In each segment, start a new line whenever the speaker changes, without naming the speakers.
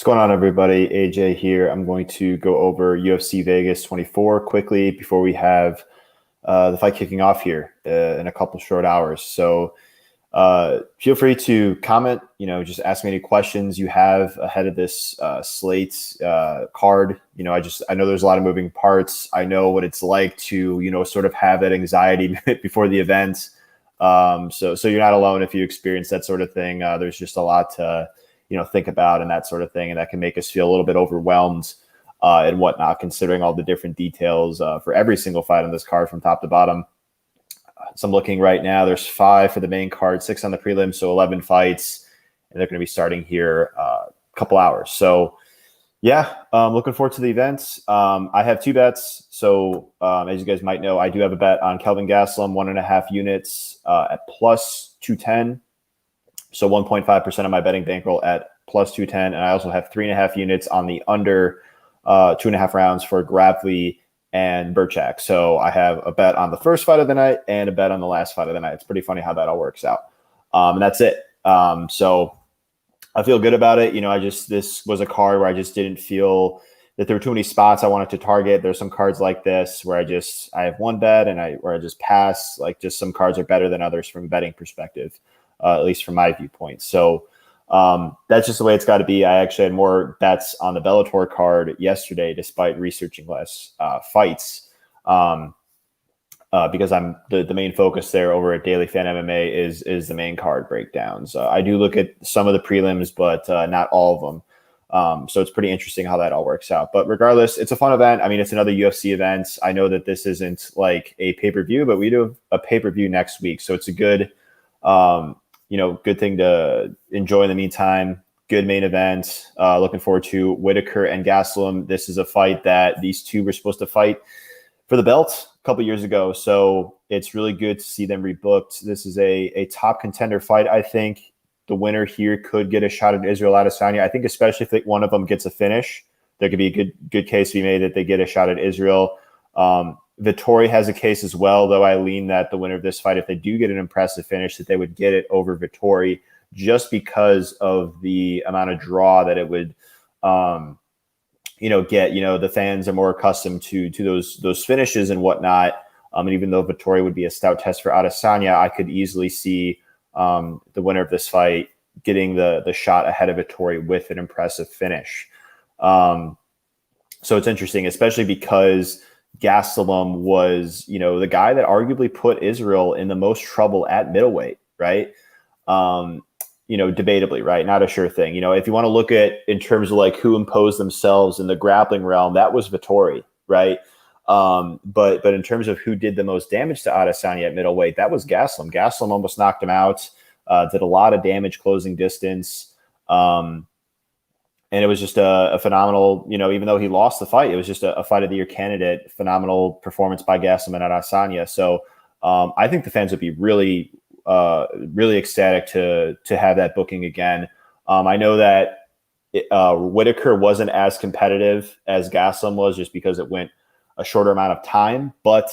going on, everybody? AJ here. I'm going to go over UFC Vegas 24 quickly before we have the fight kicking off here in a couple short hours. So feel free to comment, just ask me any questions you have ahead of this slate card. I know there's a lot of moving parts. I know what it's like to, sort of have that anxiety before the event. So you're not alone if you experience that sort of thing. There's just a lot to think about and that sort of thing. And that can make us feel a little bit overwhelmed and whatnot, considering all the different details for every single fight on this card from top to bottom. So I'm looking right now, there's 5 for the main card, 6 on the prelims, so 11 fights, and they're going to be starting here a couple hours. So yeah, looking forward to the events. I have 2 bets. So as you guys might know, I do have a bet on Kelvin Gastelum, 1.5 units at plus 210. So 1.5% of my betting bankroll at plus 210. And I also have 3.5 units on the under 2.5 rounds for Gravely and Burchak. So I have a bet on the first fight of the night and a bet on the last fight of the night. It's pretty funny how that all works out. And that's it. So I feel good about it. This was a card where I just didn't feel that there were too many spots I wanted to target. There's some cards like this where I have one bet where I just pass. Like, just some cards are better than others from a betting perspective, at least from my viewpoint. So that's just the way it's got to be. I actually had more bets on the Bellator card yesterday, despite researching less fights, because I'm the main focus there over at Daily Fan MMA is the main card breakdowns. I do look at some of the prelims, but not all of them. So it's pretty interesting how that all works out. But regardless, it's a fun event. I mean, it's another UFC event. I know that this isn't like a pay-per-view, but we do have a pay-per-view next week. So it's a good good thing to enjoy in the meantime. Good main event. Looking forward to Whitaker and Gastelum. This is a fight that these two were supposed to fight for the belt a couple years ago. So it's really good to see them rebooked. This is a top contender fight. I think the winner here could get a shot at Israel Adesanya. I think especially if one of them gets a finish, there could be a good case to be made that they get a shot at Israel. Vettori has a case as well, though I lean that the winner of this fight, if they do get an impressive finish, that they would get it over Vettori just because of the amount of draw that it would, get. The fans are more accustomed to those finishes and whatnot. And even though Vettori would be a stout test for Adesanya, I could easily see the winner of this fight getting the shot ahead of Vettori with an impressive finish. So it's interesting, especially because Gastelum was, the guy that arguably put Israel in the most trouble at middleweight, right? Debatably, right? Not a sure thing. If you want to look at in terms of like who imposed themselves in the grappling realm, that was Vettori, right? But in terms of who did the most damage to Adesanya at middleweight, that was Gastelum. Gastelum almost knocked him out, did a lot of damage closing distance. And it was just a phenomenal, even though he lost the fight, it was just a fight of the year candidate. Phenomenal performance by Gastelum and Adesanya. So I think the fans would be really, really ecstatic to have that booking again. I know that Whitaker wasn't as competitive as Gastelum was just because it went a shorter amount of time. But,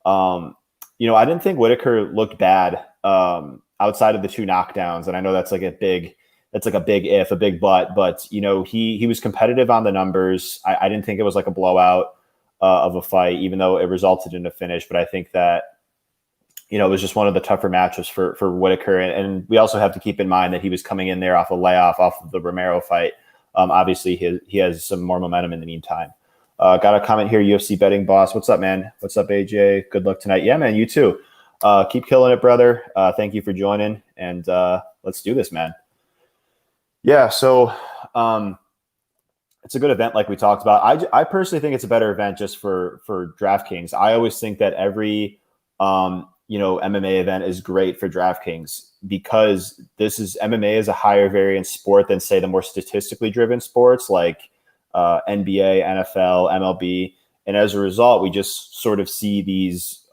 I didn't think Whitaker looked bad outside of the 2 knockdowns. And I know that's like a big if, a big but he was competitive on the numbers. I didn't think it was like a blowout of a fight, even though it resulted in a finish. But I think that, it was just one of the tougher matchups for Whitaker. And we also have to keep in mind that he was coming in there off a layoff off of the Romero fight. Obviously, he has some more momentum in the meantime. Got a comment here, UFC Betting Boss. What's up, man? What's up, AJ? Good luck tonight. Yeah, man, you too. Keep killing it, brother. Thank you for joining. And let's do this, man. Yeah, so it's a good event like we talked about. I personally think it's a better event just for DraftKings. I always think that every MMA event is great for DraftKings because MMA is a higher variance sport than, say, the more statistically driven sports like NBA, NFL, MLB. And as a result, we just sort of see these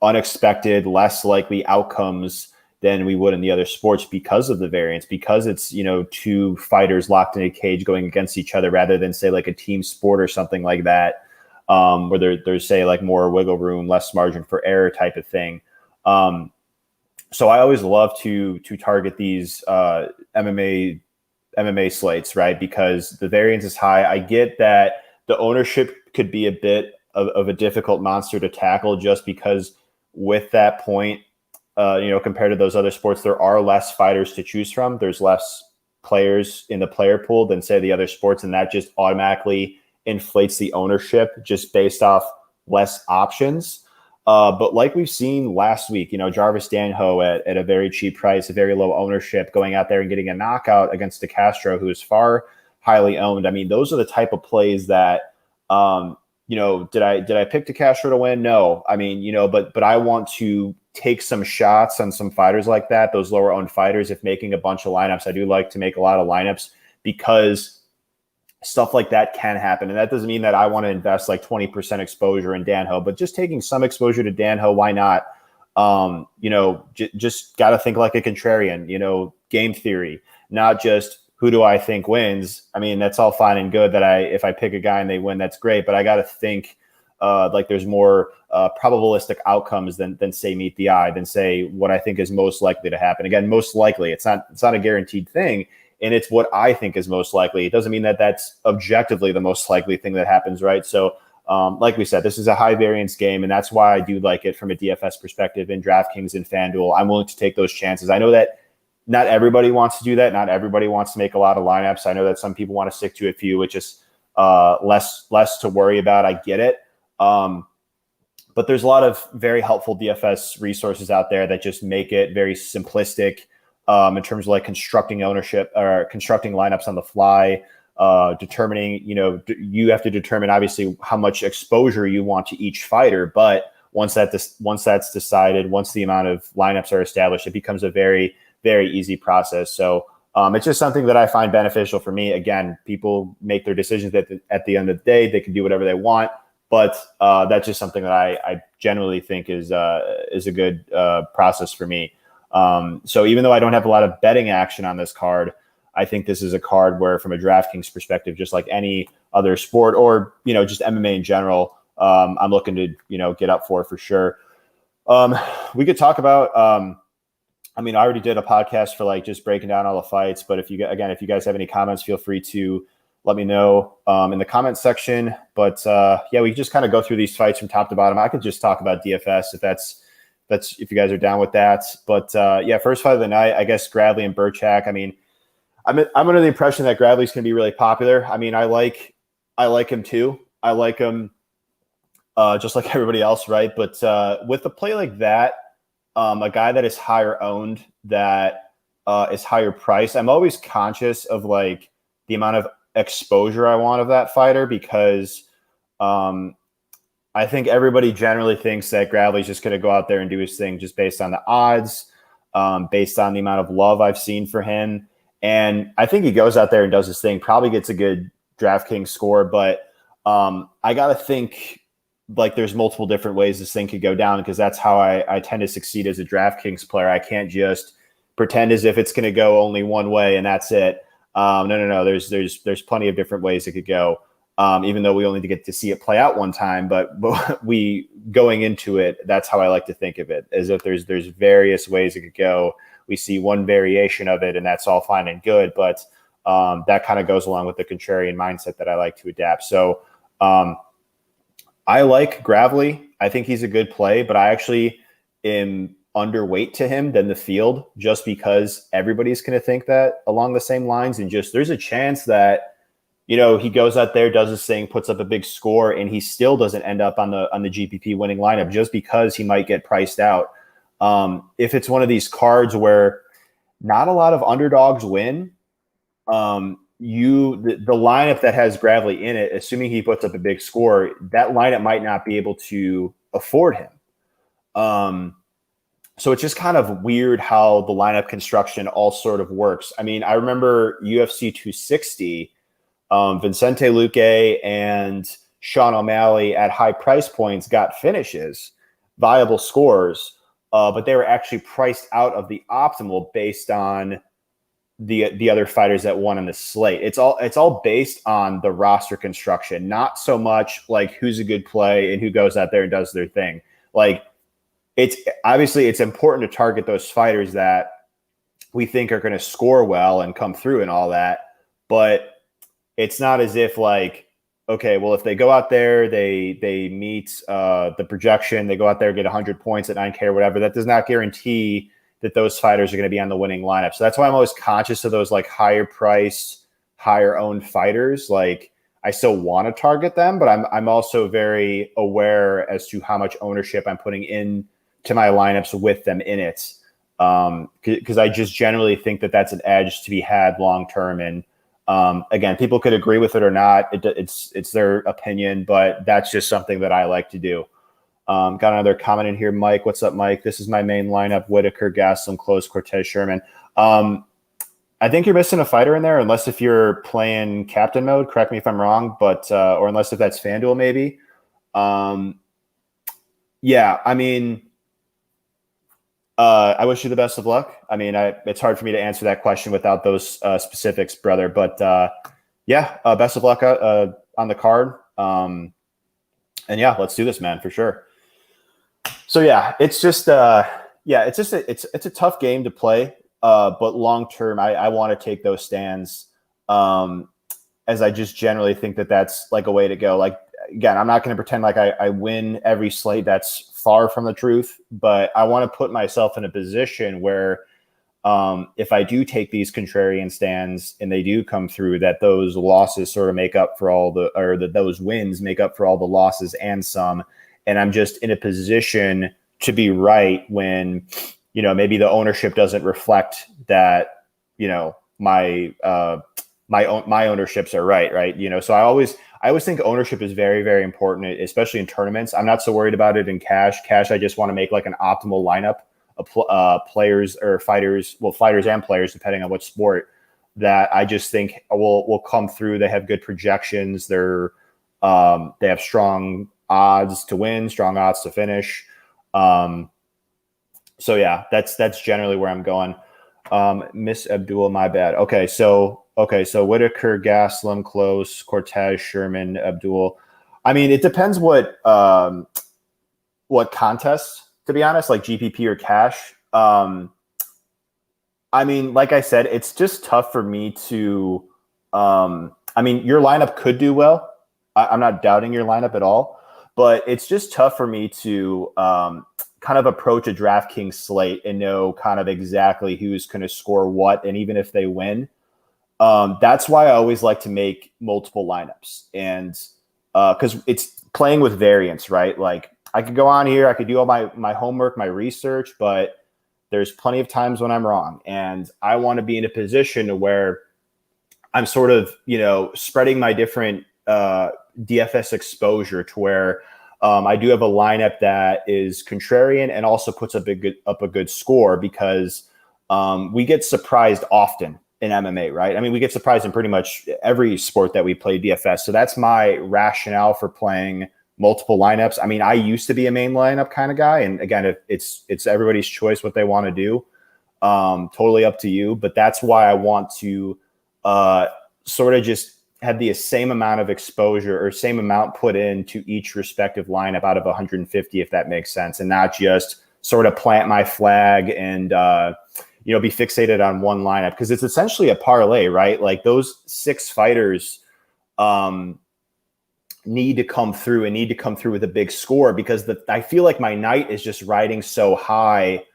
unexpected, less likely outcomes than we would in the other sports because of the variance, because it's, 2 fighters locked in a cage going against each other rather than, say, like a team sport or something like that, where there's, say, like more wiggle room, less margin for error type of thing. So I always love to target these MMA MMA slates, right? Because the variance is high. I get that the ownership could be a bit of a difficult monster to tackle just because with that point, compared to those other sports, there are less fighters to choose from. There's less players in the player pool than say the other sports, and that just automatically inflates the ownership just based off less options. But like we've seen last week, Jarvis Danho at a very cheap price, a very low ownership, going out there and getting a knockout against De Castro, who is far highly owned. I mean, those are the type of plays that, did I pick De Castro to win? No. I mean, but I want to take some shots on some fighters like that, those lower owned fighters. If making a bunch of lineups, I do like to make a lot of lineups because stuff like that can happen. And that doesn't mean that I want to invest like 20% exposure in Danho, but just taking some exposure to Danho, why not? Just got to think like a contrarian, game theory, not just who do I think wins. I mean, that's all fine and good that if I pick a guy and they win, that's great. But I got to think like there's more probabilistic outcomes than say meet the eye, than say what I think is most likely to happen. Again, most likely, it's not a guaranteed thing. And it's what I think is most likely. It doesn't mean that that's objectively the most likely thing that happens, right? So, like we said, this is a high variance game, and that's why I do like it from a DFS perspective in DraftKings and FanDuel. I'm willing to take those chances. I know that not everybody wants to do that. Not everybody wants to make a lot of lineups. I know that some people want to stick to a few, which is less to worry about. I get it. But there's a lot of very helpful DFS resources out there that just make it very simplistic. In terms of like constructing ownership or constructing lineups on the fly, determining, you have to determine obviously how much exposure you want to each fighter. But once that's decided, once the amount of lineups are established, it becomes a very, very easy process. So it's just something that I find beneficial for me. Again, people make their decisions at the end of the day. They can do whatever they want, but that's just something that I generally think is a good process for me. So even though I don't have a lot of betting action on this card, I think this is a card where from a DraftKings perspective, just like any other sport or, just MMA in general, I'm looking to, get up for sure. We could talk about, I already did a podcast for like just breaking down all the fights, but if you guys have any comments, feel free to let me know, in the comments section. But, we can just kind of go through these fights from top to bottom. I could just talk about DFS if you guys are down with that. But first fight of the night, I guess Gradley and Burchak. I'm under the impression that Gradley's going to be really popular. I like him too. I like him just like everybody else, right? But with a play like that, a guy that is higher owned, that is higher priced, I'm always conscious of like the amount of exposure I want of that fighter because I think everybody generally thinks that Gradley's just going to go out there and do his thing just based on the odds, based on the amount of love I've seen for him. And I think he goes out there and does his thing, probably gets a good DraftKings score. But I got to think like there's multiple different ways this thing could go down because that's how I tend to succeed as a DraftKings player. I can't just pretend as if it's going to go only one way and that's it. No. There's plenty of different ways it could go. Even though we only get to see it play out one time, but we going into it, that's how I like to think of it, as if there's various ways it could go. We see one variation of it, and that's all fine and good. But that kind of goes along with the contrarian mindset that I like to adapt. So I like Gradley. I think he's a good play, but I actually am underweight to him than the field just because everybody's going to think that along the same lines. And just there's a chance that he goes out there, does his thing, puts up a big score, and he still doesn't end up on the GPP winning lineup just because he might get priced out. If it's one of these cards where not a lot of underdogs win, the lineup that has Gradley in it, assuming he puts up a big score, that lineup might not be able to afford him. So it's just kind of weird how the lineup construction all sort of works. I remember UFC 260. Vicente Luque and Sean O'Malley at high price points got finishes, viable scores, but they were actually priced out of the optimal based on the other fighters that won on the slate. It's all based on the roster construction, not so much like who's a good play and who goes out there and does their thing. Like it's important to target those fighters that we think are going to score well and come through and all that. But it's not as if like, okay, well, if they go out there, they meet the projection, they go out there, get 100 points at 9K or whatever, that does not guarantee that those fighters are going to be on the winning lineup. So that's why I'm always conscious of those like higher priced, higher owned fighters. Like I still want to target them, but I'm also very aware as to how much ownership I'm putting in to my lineups with them in it. Because I just generally think that that's an edge to be had long term. And again, people could agree with it or not. It's their opinion, but that's just something that I like to do. Got another comment in here. Mike, what's up, Mike? This is my main lineup: Whitaker, Gastelum, Close, Cortez, Sherman. I think you're missing a fighter in there, unless if you're playing captain mode. Correct me if I'm wrong, but or unless if that's FanDuel, maybe. Yeah, I mean, I wish you the best of luck. I mean, it's hard for me to answer that question without those specifics, brother. But yeah, best of luck on the card. And yeah, let's do this, man, for sure. So yeah, it's just it's a tough game to play. But long term, I want to take those stands, as I just generally think that that's like a way to go. Like again, I'm not going to pretend like I win every slate. That's far from the truth. But I want to put myself in a position where, if I do take these contrarian stands and they do come through, that those losses sort of make up for that those wins make up for all the losses and some. And I'm just in a position to be right when, maybe the ownership doesn't reflect that, my ownerships are right. So I always think ownership is very, very important, especially in tournaments. I'm not so worried about it in cash. I just want to make like an optimal lineup of players or fighters, fighters and players, depending on what sport, that I just think will come through. They have good projections. They have strong odds to win, strong odds to finish. So yeah, that's generally where I'm going. Miss Abdul, my bad. Okay, so Whitaker, Gastelum, Close, Cortez, Sherman, Abdul. I mean, it depends what contest, to be honest, like GPP or cash. I mean, like I said, it's just tough for me to. I mean, your lineup could do well. I'm not doubting your lineup at all, but it's just tough for me to kind of approach a DraftKings slate and know kind of exactly who's going to score what, and even if they win. That's why I always like to make multiple lineups, and because it's playing with variance, right? Like I could go on here, I could do all my homework, my research, but there's plenty of times when I'm wrong, and I want to be in a position where I'm sort of, spreading my different DFS exposure to where I do have a lineup that is contrarian and also puts up a good score, because we get surprised often in MMA, right? I mean, we get surprised in pretty much every sport that we play DFS. So that's my rationale for playing multiple lineups. I mean, I used to be a main lineup kind of guy, and again, it's everybody's choice what they want to do. Totally up to you, but that's why I want to sort of just have the same amount of exposure or same amount put into each respective lineup out of 150, if that makes sense, and not just sort of plant my flag and be fixated on one lineup, because it's essentially a parlay, right? Like those 6 fighters need to come through with a big score, because I feel like my night is just riding so high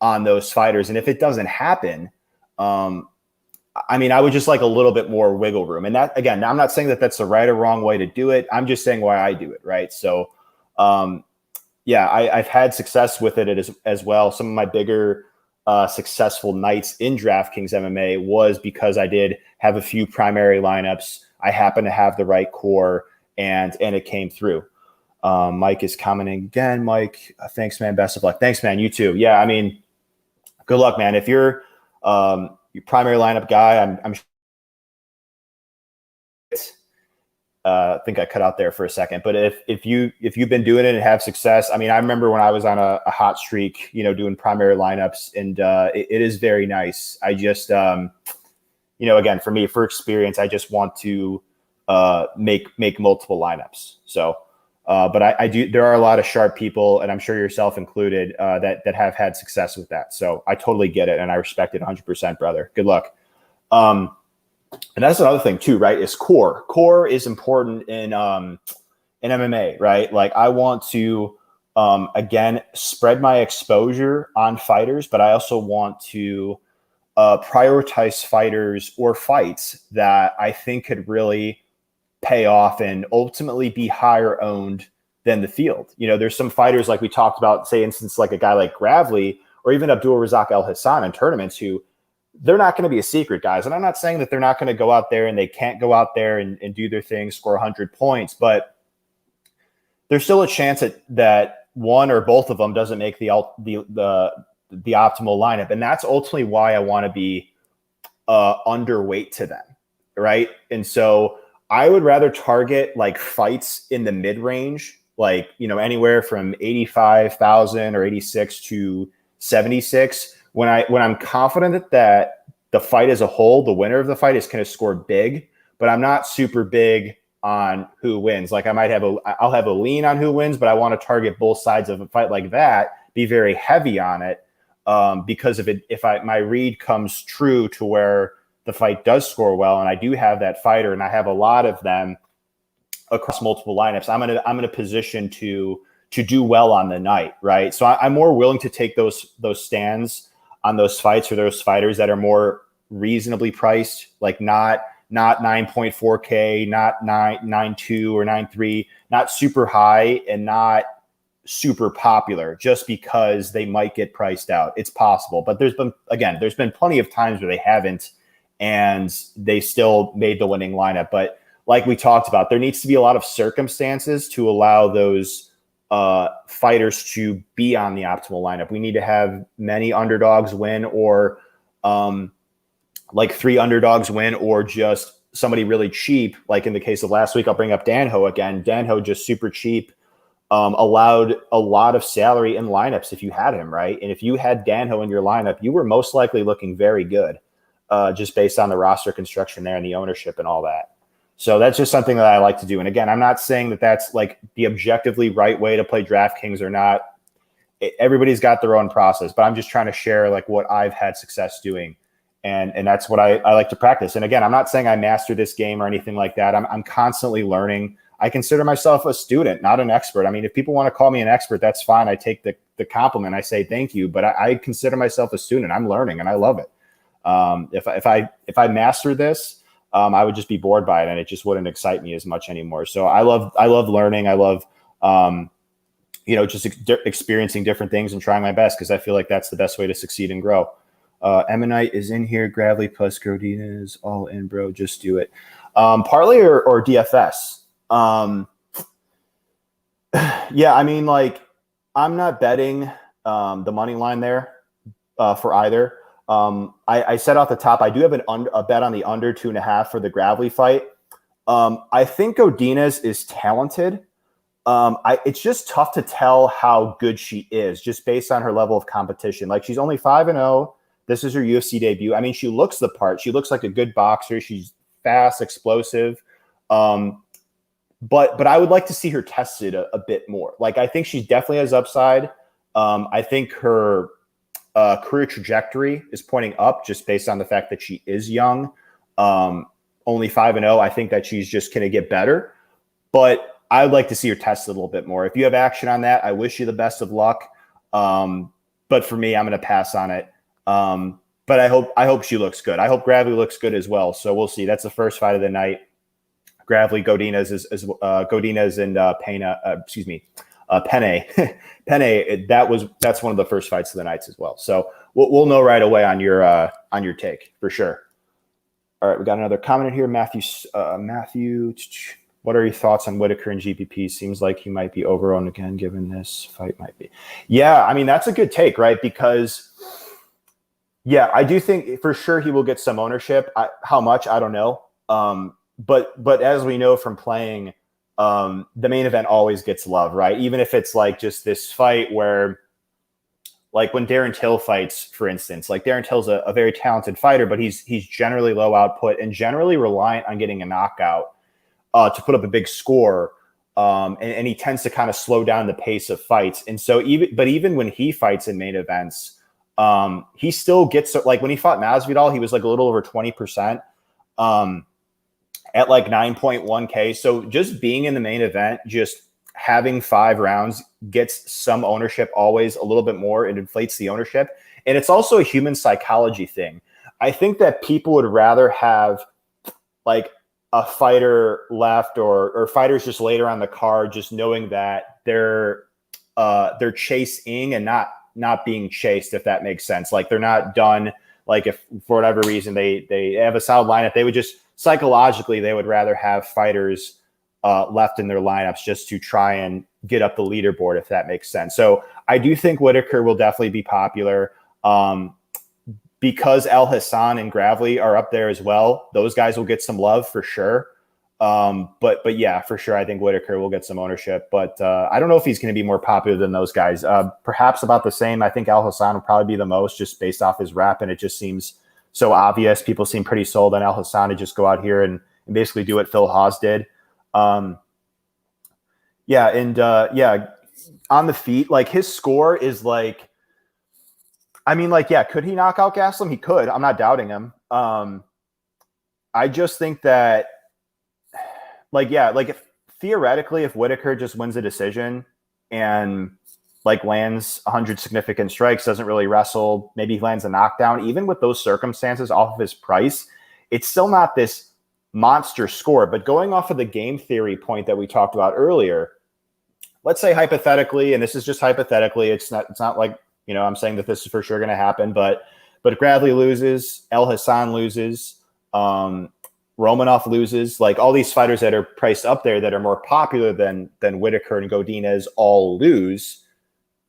on those fighters. And if it doesn't happen, I mean, I would just like a little bit more wiggle room. And that, again, I'm not saying that that's the right or wrong way to do it. I'm just saying why I do it, right? So, yeah, I've had success with it as well. Some of my bigger successful nights in DraftKings MMA was because I did have a few primary lineups. I happened to have the right core, and it came through. Mike is commenting again. Mike, thanks, man. Best of luck. Thanks, man. You too. Yeah, I mean, good luck, man. If you're your primary lineup guy, I'm I think I cut out there for a second, but if you've been doing it and have success, I mean, I remember when I was on a hot streak, doing primary lineups, and it is very nice. I just, again, for me, for experience, I just want to make multiple lineups. So But I do. There are a lot of sharp people, and I'm sure yourself included, that have had success with that. So I totally get it, and I respect it 100%, brother. Good luck. And that's another thing too, right? Is core. Core is important in MMA, right? Like I want to again spread my exposure on fighters, but I also want to prioritize fighters or fights that I think could really pay off and ultimately be higher owned than the field. You know, there's some fighters like we talked about, say, instance, like a guy like Gravely or even Abdul Razak El Hassan in tournaments who they're not going to be a secret, guys. And I'm not saying that they're not going to go out there and they can't go out there and do their thing, score 100 points, but there's still a chance that one or both of them doesn't make the optimal lineup. And that's ultimately why I want to be underweight to them, right? And so I would rather target like fights in the mid range, like, you know, anywhere from 85,000 or 86 to 76. When I'm confident that the fight as a whole, the winner of the fight is going to score big, but I'm not super big on who wins. Like I'll have a lean on who wins, but I want to target both sides of a fight like that, be very heavy on it. Because if my read comes true to where the fight does score well, and I do have that fighter, and I have a lot of them across multiple lineups, I'm in a position to do well on the night, right? So I'm more willing to take those stands on those fights or those fighters that are more reasonably priced, like not 9.4K, not 9.2 or 9.3, not super high and not super popular just because they might get priced out. It's possible, but there's been plenty of times where they haven't and they still made the winning lineup. But like we talked about, there needs to be a lot of circumstances to allow those fighters to be on the optimal lineup. We need to have many underdogs win, or like 3 underdogs win, or just somebody really cheap. Like in the case of last week, I'll bring up Danho again. Danho, just super cheap, allowed a lot of salary in lineups if you had him, right? And if you had Danho in your lineup, you were most likely looking very good, just based on the roster construction there and the ownership and all that. So that's just something that I like to do. And again, I'm not saying that that's like the objectively right way to play DraftKings or not. Everybody's got their own process, but I'm just trying to share like what I've had success doing. And that's what I like to practice. And again, I'm not saying I master this game or anything like that. I'm constantly learning. I consider myself a student, not an expert. I mean, if people want to call me an expert, that's fine. I take the compliment. I say thank you, but I consider myself a student. I'm learning and I love it. If I master this, I would just be bored by it and it just wouldn't excite me as much anymore. So I love learning. I love, just experiencing different things and trying my best, because I feel like that's the best way to succeed and grow. Emanite is in here. Gravely plus Godinez all in, bro. Just do it. Parlay or DFS. Yeah, I mean, like, I'm not betting the money line there for either. I said off the top, I do have a bet on the under 2.5 for the Gravely fight. I think Godinez is talented. It's just tough to tell how good she is just based on her level of competition. Like, she's only 5-0. This is her UFC debut. I mean, she looks the part. She looks like a good boxer. She's fast, explosive. But I would like to see her tested a bit more. Like, I think she definitely has upside. I think her career trajectory is pointing up just based on the fact that she is young. Only 5-0. I think that she's just going to get better. But I would like to see her tested a little bit more. If you have action on that, I wish you the best of luck. But for me, I'm going to pass on it. But I hope she looks good. I hope Gravely looks good as well. So we'll see. That's the first fight of the night. Gravely, Godinez is Godinez and Penne. Penne. That's one of the first fights of the nights as well. So we'll know right away on your take for sure. All right, we got another comment in here. Matthew, what are your thoughts on Whitaker and GPP? Seems like he might be overowned again, given this fight might be. Yeah, I mean, that's a good take, right? Because yeah, I do think for sure he will get some ownership. How much, I don't know. But as we know from playing, the main event always gets love, right? Even if it's like just this fight where, like when Darren Till fights, for instance, like Darren Till's a very talented fighter, but he's generally low output and generally reliant on getting a knockout to put up a big score. and he tends to kind of slow down the pace of fights. And so even when he fights in main events, he still gets, like when he fought Masvidal, he was like a little over 20%, at like 9.1K. So just being in the main event, just having 5 rounds gets some ownership always a little bit more. It inflates the ownership. And it's also a human psychology thing. I think that people would rather have like a fighter left or fighters just later on the card, just knowing that they're chasing and not being chased, if that makes sense. Like they're not done. Like if for whatever reason they have a solid lineup, they would just psychologically, they would rather have fighters left in their lineups just to try and get up the leaderboard, if that makes sense. So I do think Whitaker will definitely be popular. Because Al Hassan and Gravely are up there as well, those guys will get some love for sure. But yeah, for sure, I think Whitaker will get some ownership. But I don't know if he's going to be more popular than those guys. Perhaps about the same. I think Al Hassan will probably be the most, just based off his rap, and it just seems so obvious. People seem pretty sold on Al Hassan to just go out here and basically do what Phil Hawes did. On the feet, like his score is like, I mean, like, yeah, could he knock out Gastelum? He could. I'm not doubting him. I just think that, like, yeah, like if theoretically, if Whitaker just wins a decision and like lands 100 significant strikes, doesn't really wrestle, maybe he lands a knockdown, even with those circumstances off of his price, it's still not this monster score. But going off of the game theory point that we talked about earlier, let's say hypothetically, and this is just hypothetically, it's not like, I'm saying that this is for sure going to happen, but Gravely loses, El Hassan loses, Romanov loses, like all these fighters that are priced up there that are more popular than Whitaker and Godinez all lose.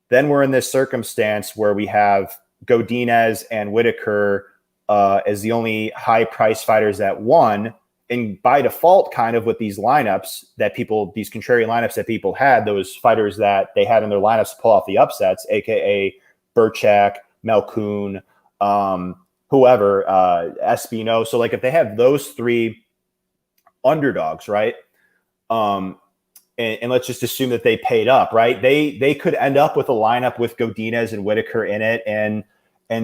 Then we're in this circumstance where we have Godinez and Whitaker as the only high price fighters that won. And by default, kind of with these lineups these contrarian lineups that people had, those fighters that they had in their lineups to pull off the upsets, aka Burchak, Malkoun, whoever, Espino. So like if they have those 3 underdogs, right? And let's just assume that they paid up, right? They could end up with a lineup with Godinez and Whitaker in it and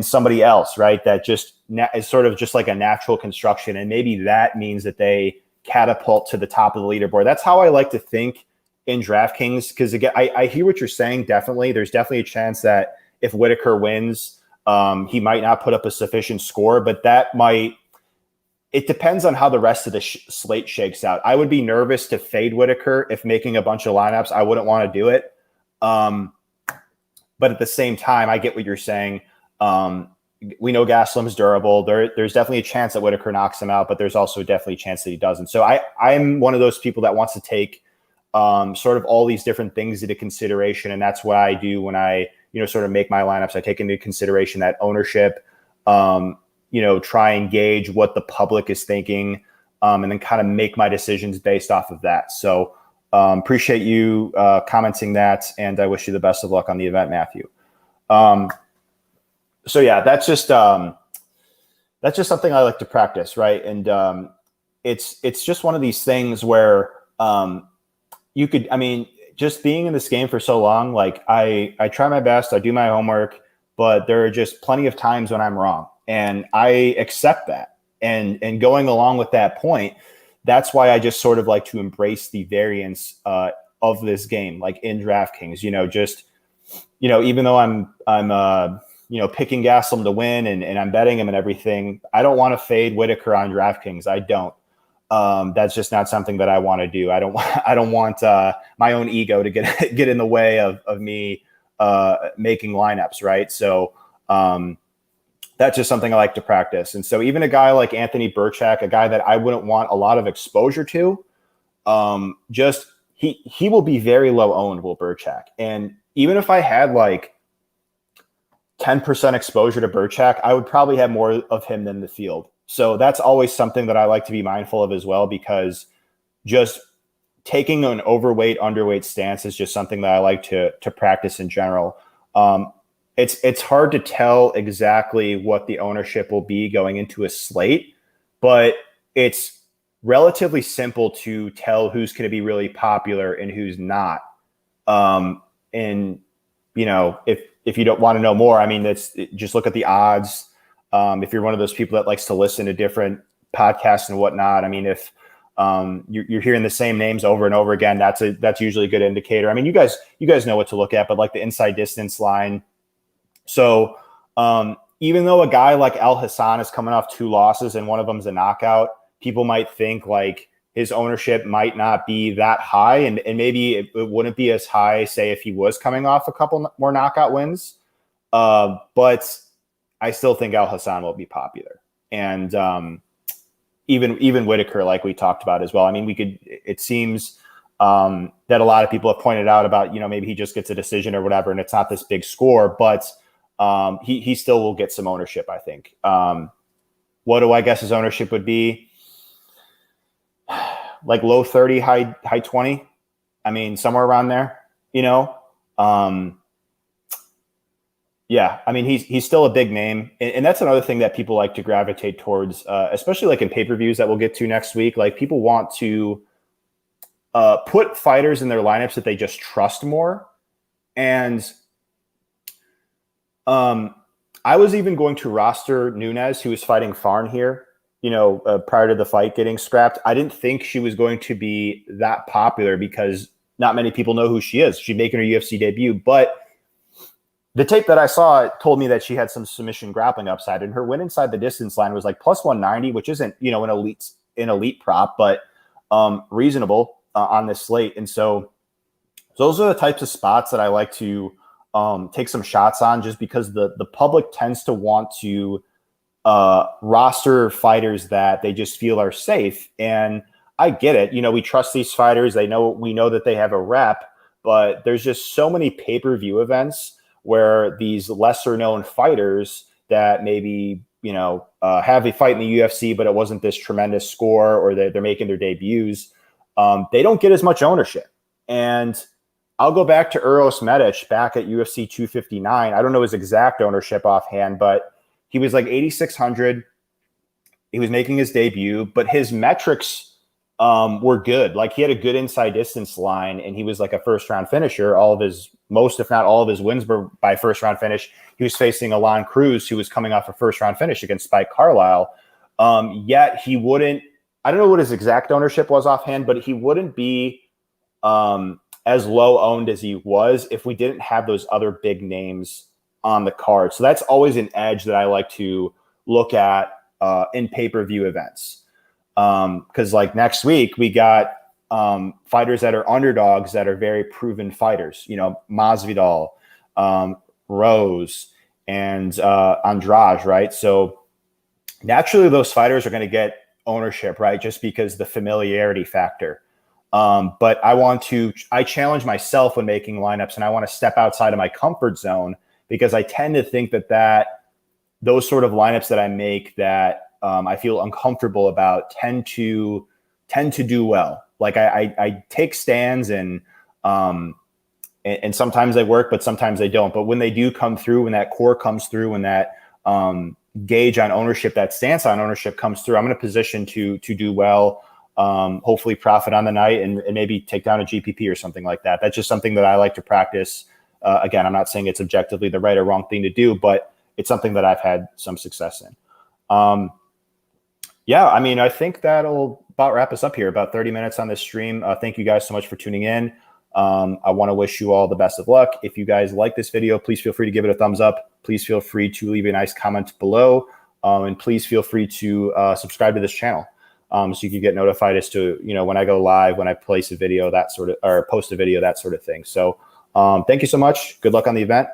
somebody else, right? That just is sort of just like a natural construction. And maybe that means that they catapult to the top of the leaderboard. That's how I like to think in DraftKings. Because again, I hear what you're saying. Definitely. There's definitely a chance that if Whitaker wins, he might not put up a sufficient score, but it depends on how the rest of the slate shakes out. I would be nervous to fade Whitaker if making a bunch of lineups. I wouldn't want to do it. But at the same time, I get what you're saying. We know Gastelum's durable. There's definitely a chance that Whitaker knocks him out, but there's also definitely a chance that he doesn't. So I'm one of those people that wants to take sort of all these different things into consideration. And that's what I do when I, sort of make my lineups. I take into consideration that ownership, try and gauge what the public is thinking, and then kind of make my decisions based off of that. So appreciate you commenting that, and I wish you the best of luck on the event, Matthew. So yeah, that's just something I like to practice, right? And it's just one of these things where just being in this game for so long, like I try my best, I do my homework, but there are just plenty of times when I'm wrong, and I accept that. And going along with that point, that's why I just sort of like to embrace the variance of this game, like in DraftKings. Even though I'm picking Gastelum to win and I'm betting him and everything, I don't want to fade Whitaker on DraftKings. I don't. That's just not something that I want to do. I don't want my own ego to get in the way of me making lineups, right? So that's just something I like to practice. And so even a guy like Anthony Burchak, a guy that I wouldn't want a lot of exposure to, he will be very low owned, Will Burchak. And even if I had like 10% exposure to Burchak, I would probably have more of him than the field. So that's always something that I like to be mindful of as well, because just taking an overweight, underweight stance is just something that I like to practice in general. It's hard to tell exactly what the ownership will be going into a slate, but it's relatively simple to tell who's going to be really popular and who's not. And if you don't want to know more, I mean, just look at the odds. If you're one of those people that likes to listen to different podcasts and whatnot, I mean, if you're hearing the same names over and over again, that's usually a good indicator. I mean, you guys know what to look at, but like the inside distance line. So even though a guy like Al Hassan is coming off 2 losses and one of them's a knockout, people might think like his ownership might not be that high, and maybe it wouldn't be as high, say, if he was coming off a couple more knockout wins. But I still think Al Hassan will be popular. And even Whitaker, like we talked about as well. I mean, it seems that a lot of people have pointed out about, maybe he just gets a decision or whatever, and it's not this big score, but he still will get some ownership, I think. What do I guess his ownership would be? Like low 30, high 20. I mean, somewhere around there, yeah, I mean, he's still a big name. And that's another thing that people like to gravitate towards, especially like in pay-per-views that we'll get to next week. Like, people want to put fighters in their lineups that they just trust more. And I was even going to roster Nunes, who was fighting Farn here, prior to the fight getting scrapped. I didn't think she was going to be that popular because not many people know who she is. She's making her UFC debut, but the tape that I saw told me that she had some submission grappling upside, and her win inside the distance line was like plus 190, which isn't, an elite prop, but reasonable on this slate. And so those are the types of spots that I like to take some shots on, just because the public tends to want to roster fighters that they just feel are safe. And I get it. We trust these fighters. We know that they have a rep, but there's just so many pay-per-view events where these lesser known fighters that maybe, have a fight in the UFC, but it wasn't this tremendous score, or they're making their debuts, they don't get as much ownership. And I'll go back to Uros Medic back at UFC 259. I don't know his exact ownership offhand, but he was like 8,600. He was making his debut, but his metrics were good. Like, he had a good inside distance line, and he was like a first round finisher. Most, if not all of his wins were by first round finish. He was facing Alon Cruz, who was coming off a first round finish against Spike Carlisle. Yet he wouldn't, I don't know what his exact ownership was offhand, but he wouldn't be as low owned as he was if we didn't have those other big names on the card. So that's always an edge that I like to look at in pay-per-view events. Because like next week, we got fighters that are underdogs that are very proven fighters, Masvidal, Rose, and Andrade, right? So naturally, those fighters are going to get ownership, right? Just because the familiarity factor. But I challenge myself when making lineups, and I want to step outside of my comfort zone, because I tend to think that those sort of lineups that I make that I feel uncomfortable about tend to do well. Like I take stands and sometimes they work, but sometimes they don't. But when they do come through, when that core comes through, when that gauge on ownership, that stance on ownership comes through, I'm in a position to do well. Hopefully profit on the night and maybe take down a GPP or something like that. That's just something that I like to practice. Again, I'm not saying it's objectively the right or wrong thing to do, but it's something that I've had some success in. Yeah, I mean, I think that'll about wrap us up here. About 30 minutes on this stream. Thank you guys so much for tuning in. I want to wish you all the best of luck. If you guys like this video, please feel free to give it a thumbs up. Please feel free to leave a nice comment below. And please feel free to subscribe to this channel. So you can get notified as to, when I go live, when I place a video, or post a video, that sort of thing. So thank you so much. Good luck on the event.